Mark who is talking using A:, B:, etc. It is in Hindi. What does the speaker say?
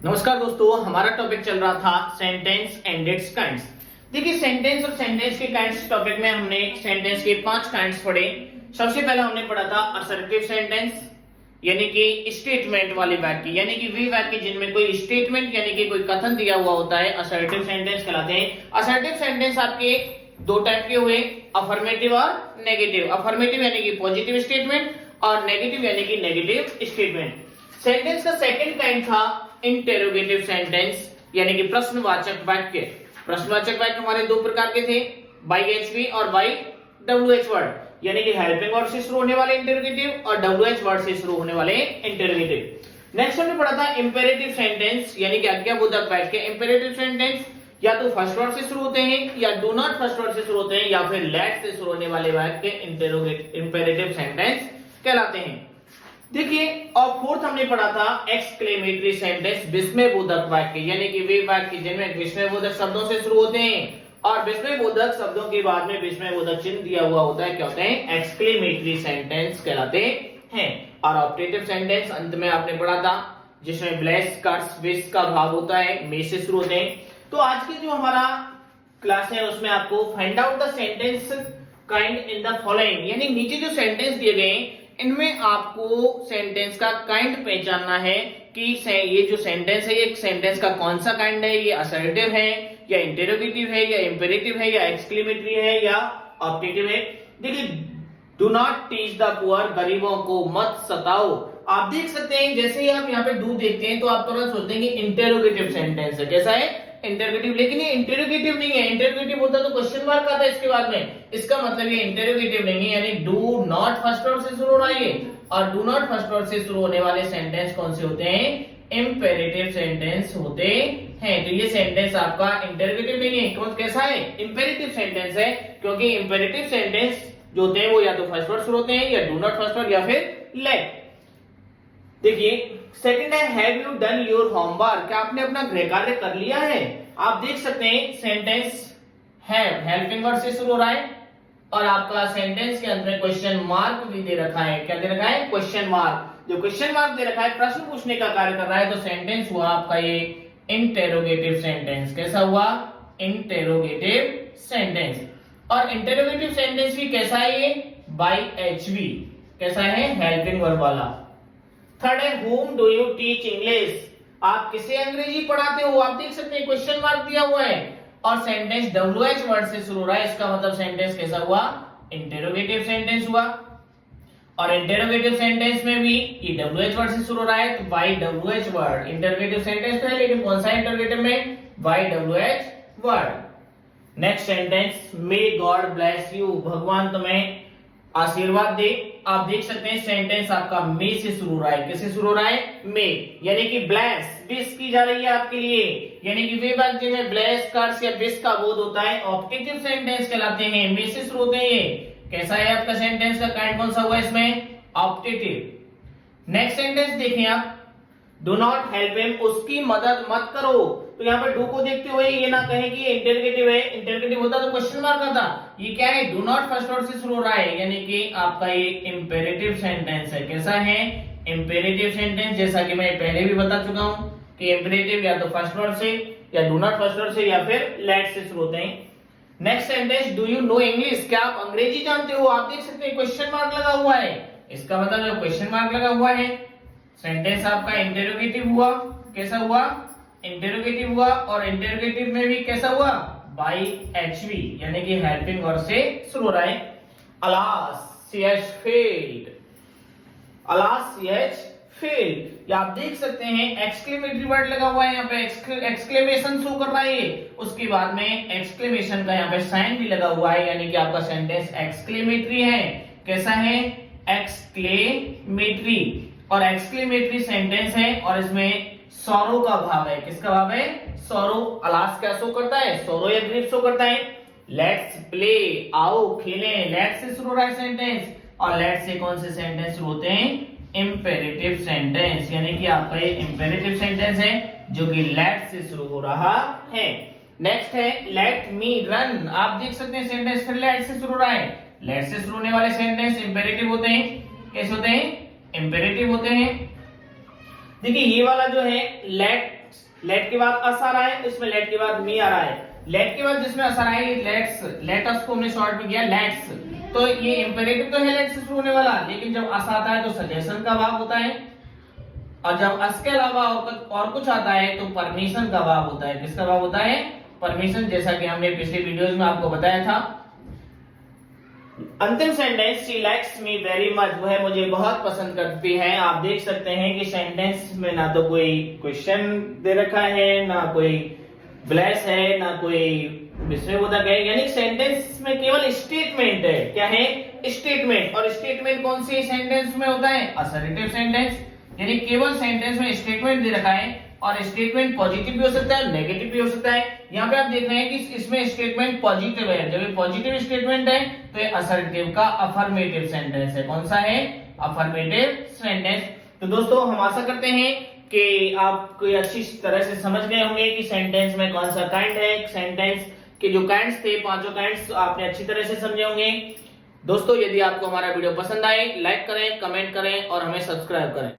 A: नमस्कार दोस्तों, हमारा टॉपिक चल रहा था सेंटेंस एंड इट्स काइंड्स। देखिए, सेंटेंस और सेंटेंस के काइंड्स टॉपिक में हमने सेंटेंस के 5 काइंड्स पढ़े। सबसे पहला हमने पढ़ा था असर्टिव सेंटेंस, यानी कि स्टेटमेंट वाले वाक्य, यानी कि वे वाक्य जिनमें कोई स्टेटमेंट यानी कि कोई कथन दिया हुआ होता है, असर्टिव सेंटेंस कहलाते हैं। असर्टिव सेंटेंस आपके दो टाइप के हुए, अफर्मेटिव और नेगेटिव। अफर्मेटिव यानी कि पॉजिटिव स्टेटमेंट और नेगेटिव यानी कि नेगेटिव स्टेटमेंट। सेंटेंस का सेकंड काइंड था इंटेरोगेटिव सेंटेंस, यानी कि प्रश्नवाचक वाक्य। प्रश्नवाचक वाक्य हमारे दो प्रकार के थे, बाय एचवी और बाय डब्ल्यूएच वर्ड, यानी कि हेल्पिंग वर्ड से शुरू होने वाले इंटेरोगेटिव और डब्ल्यूएच वर्ड से शुरू होने वाले इंटेरोगेटिव। नेक्स्ट हमने पढ़ा था इंपेरेटिव सेंटेंस, यानी कि आज्ञाबोधक वाक्य। इंपेरेटिव सेंटेंस या तो फर्स्ट वर्ड से शुरू होते हैं, या डू नॉट फर्स्ट वर्ड से शुरू होते हैं, या फिर लेट से शुरू होने वाले वाक्य इंपेरेटिव सेंटेंस कहलाते हैं। देखिए, और फोर्थ हमने पढ़ा था एक्सक्लेमेटरी सेंटेंस, विस्मयबोधक वाक्य, यानी कि वे वाक्य जिनमें विस्मयबोधक शब्दों से शुरू होते हैं और विस्मयबोधक शब्दों के बाद में विस्मयबोधक चिन्ह दिया हुआ होता है, क्या होते हैं? एक्सक्लेमेटरी सेंटेंस कहलाते हैं। और ऑप्टेटिव सेंटेंस अंत में आपने पढ़ा था, जिसमें ब्लेस, कर्स, विश का भाव होता है, मे से शुरू होते हैं। तो आज की जो हमारा क्लास है उसमें आपको find out the sentence kind in the following, यानी नीचे जो सेंटेंस दिए गए हैं इनमें आपको सेंटेंस का काइंड पहचानना है कि ये जो सेंटेंस है ये सेंटेंस का कौन सा काइंड है, ये असर्टिव है या इंटेरोगेटिव है या इंपेरेटिव है या एक्सक्लेमेटरी है या ऑप्टेटिव है। देखिए, do not teach the poor, गरीबों को मत सताओ। आप देख सकते हैं जैसे ही आप यहाँ पे डू देखते हैं तो आप तुरंत सोचते हैं कि इंटेरोगेटिव सेंटेंस है। कैसा है? इंटेरोगेटिव। लेकिन ये इंटेरोगेटिव नहीं है। इंटेरोगेटिव होता तो क्वेश्चन मार्क आता है इसके बाद में, इसका मतलब ये इंटेरोगेटिव नहीं है, यानी डू नॉट फर्स्ट वर्ड से शुरू होना है। और डू नॉट फर्स्ट वर्ड से शुरू होने वाले सेंटेंस कौन से होते हैं? इंपेरेटिव सेंटेंस होते हैं। तो ये सेंटेंस आपका इंटेरोगेटिव नहीं है। कौन कैसा है? इंपेरेटिव सेंटेंस है, क्योंकि इंपेरेटिव सेंटेंस जो होते हैं वो या तो फर्स्ट वर्ड शुरू होते हैं या डू नॉट फर्स्ट वर्ड या फिर लेट। देखिए, सेकंड है have you done your homework, क्या आपने अपना गृह कार्य कर लिया है? आप देख सकते हैं सेंटेंस हैव हेल्पिंग वर्ड से शुरू हो रहा है और आपका सेंटेंस के अंत में क्वेश्चन मार्क भी दे रखा है। क्या दे रखा है? Question mark. जो क्वेश्चन मार्क दे रखा है प्रश्न पूछने का कार्य कर रहा है, तो सेंटेंस हुआ आपका ये इंटेरोगेटिव सेंटेंस। कैसा हुआ? Interrogative sentence. और इंटेरोगेटिव सेंटेंस भी कैसा है? ये बाय एचवी। कैसा है? हेल्पिंग वर्ब वाला। थर्ड है whom do you teach English, आप किसे अंग्रेजी पढ़ाते हो? आप देख सकते हैं क्वेश्चन मार्क दिया हुआ है और सेंटेंस WH वर्ड से शुरू हो रहा है, इसका मतलब सेंटेंस कैसा हुआ? इंटेरोगेटिव सेंटेंस हुआ। और इंटेरोगेटिव सेंटेंस में भी ये WH वर्ड से शुरू हो रहा है, तो by WH word interrogative sentence तो है, लेकिन कौन सा इंटेरोगेटिव में? By WH word. Next sentence may God bless you, भगवान तुम्हें आशीर्वाद दे। आप देख सकते हैं सेंटेंस आपका मे से शुरू हो रहा है। किससे शुरू हो रहा है? मे, यानी कि ब्लेस, विश की जा रही है आपके लिए, यानी कि वे वाक्य में ब्लेस, कर्स या विश का बोध होता है, ऑप्टेटिव सेंटेंस कहलाते हैं। मे से शुरू होते हैं। कैसा है आपका सेंटेंस का काइंड? कौन सा हुआ इसमें? ऑप्टेटिव। नेक्स्ट सेंटेंस देखें आप, डू नॉट हेल्प हिम, उसकी मदद मत करो। तो यहाँ पे डू को देखते हुए ये ना कहें कि ये इंटेरोगेटिव है, इंटेरोगेटिव होता तो क्वेश्चन मार्क आता। ये क्या है? डू नॉट फर्स्ट वर्ड से शुरू हो रहा है, यानी कि आपका ये इंपेरेटिव सेंटेंस है। कैसा है? Imperative sentence. जैसा कि मैं पहले भी बता चुका हूं कि इंपेरेटिव या तो फर्स्ट वर्ड से या डू नॉट फर्स्ट वर्ड से या फिर लेट से शुरू होते हैं। Next sentence, do you know English, क्या आप अंग्रेजी जानते हो? आप देख सकते हैं क्वेश्चन मार्क लगा हुआ है, इसका मतलब जो क्वेश्चन मार्क लगा हुआ है सेंटेंस आपका इंटेरोगेटिव हुआ। कैसा हुआ? इंटेरोगेटिव हुआ। और इंटेरोगेटिव में भी कैसा हुआ? बाय एचवी, यानी कि हेल्पिंग वर्ड से शुरू हो रहा है। Alas she has failed, alas she has failed, या आप देख सकते हैं एक्सक्लेमेटरी वर्ड लगा हुआ है यहाँ पे, एक्सक्लेमेशन शो कर रहा है, उसके बाद में एक्सक्लेमेशन का यहाँ पे साइन भी लगा हुआ है, यानी कि आपका सेंटेंस एक्सक्लेमेटरी है। कैसा है? एक्सक्लेमेटरी। और एक्सक्लेमेटरी सेंटेंस है और इसमें सौरो का भाव है। किसका भाव है? सौरो। अलास क्या शो करता है? सौरो या ग्रीफ शो करता है। लेट्स प्ले, आओ खेलें, लेट से शुरू हो रहा है सेंटेंस, और लेट से कौन से सेंटेंस शुरू होते हैं? इंपेरेटिव सेंटेंस, यानी कि आपका ये इंपेरेटिव सेंटेंस है जो कि लेट से शुरू हो रहा है। नेक्स्ट है लेट मी रन, आप देख सकते हैं सेंटेंस फिर लेट से शुरू हो रहा है। लेट से शुरू होने वाले सेंटेंस इंपेरेटिव होते हैं। कैसे होते हैं? इंपेरेटिव होते हैं। देखिए, ये वाला जो है लेट लेट के बाद अस आ रहा है, इसमें लेट के बाद मी आ रहा है। लेट के बाद जिसमें अस आ रहा है लेट्स, लेटस को हमने शॉर्ट में किया लेट्स, तो ये इंपेरेटिव तो है लेट्स से शुरू होने वाला, लेकिन जब अस आता है तो सजेशन का भाव होता है, और जब अस के अलावा और कुछ आता है तो परमिशन का भाव होता है। किसका भाव होता है? परमिशन, जैसा कि हमने पिछले वीडियोस में आपको बताया था। अंतिम sentence she likes me very much, वह मुझे बहुत पसंद करती है। आप देख सकते हैं कि सेंटेंस में ना तो कोई क्वेश्चन दे रखा है, ना कोई ब्लेस है, ना कोई विस्मयबोधक है, यानी सेंटेंस में केवल स्टेटमेंट है। क्या है? स्टेटमेंट। और स्टेटमेंट कौन सी सेंटेंस में होता है? असर्टिव सेंटेंस, यानी केवल सेंटेंस में स्टेटमेंट दे रखा है, और स्टेटमेंट पॉजिटिव भी हो सकता है, नेगेटिव भी हो सकता है। यहाँ पे आप देख रहे हैं कि इसमें स्टेटमेंट पॉजिटिव है, जब ये पॉजिटिव स्टेटमेंट है तो ये असर्टिव का अफर्मेटिव सेंटेंस है। कौन सा है? Affirmative sentence. तो दोस्तों हम आशा करते हैं कि आप कोई अच्छी तरह से समझ गए होंगे कि सेंटेंस में कौन सा काइंड है। सेंटेंस के जो काइंड्स थे, पांचों काइंड्स आपने अच्छी तरह से समझे होंगे। दोस्तों यदि आपको हमारा वीडियो पसंद आए, लाइक करें, कमेंट करें और हमें सब्सक्राइब करें।